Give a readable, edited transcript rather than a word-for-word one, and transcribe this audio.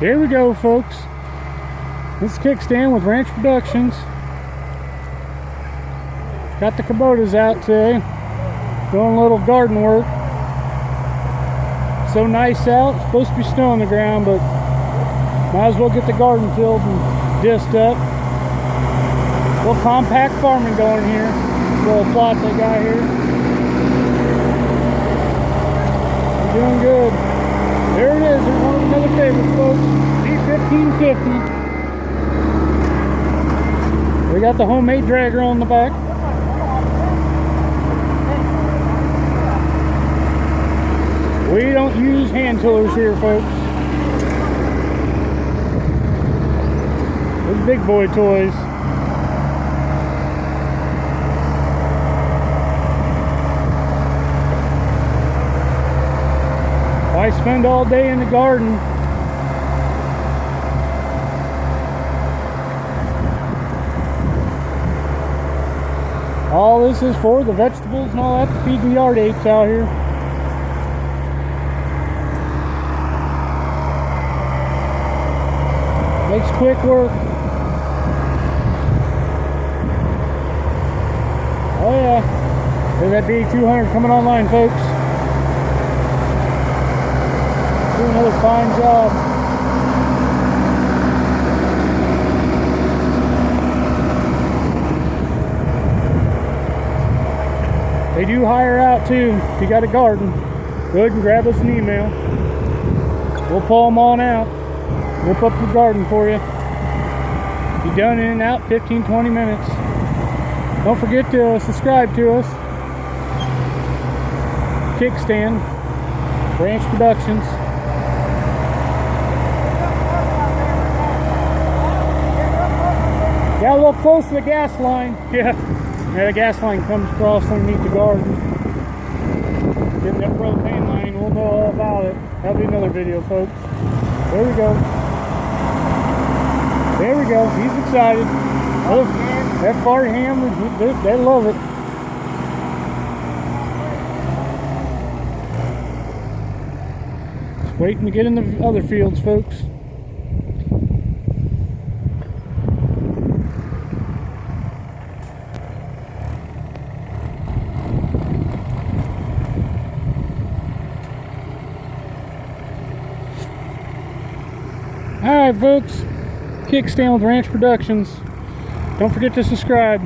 Here we go, folks. This kickstand with Ranch Productions. Got the Kubotas out today, doing a little garden work. So nice out. It's supposed to be snow on the ground, but might as well get the garden filled and disced up. A little compact farming going here. Little plot they got here. We're doing good. There it is. There's one of another favorite, folks. D1550. We got the homemade dragger on the back. We don't use hand tillers here, folks. Those big boy toys. I spend all day in the garden. All this is for the vegetables and all that to feed the yard apes out here. Makes quick work. Oh yeah. There's that B200 coming online, folks. Doing another fine job. They do hire out too. If you got a garden, go ahead and grab us an email. We'll pull them on out. Rip up your garden for you. Be done in and out 15-20 minutes. Don't forget to subscribe to us. Kickstand, Ranch Productions. Got a little close to the gas line. Yeah, the gas line comes across underneath the garden. Getting that propane line, we'll know all about it. That'll be another video, folks. There we go. There we go. He's excited. Oh, that fart ham, they love it. Just waiting to get in the other fields, folks. Alright, folks. Kickstand with Ranch Productions. Don't forget to subscribe.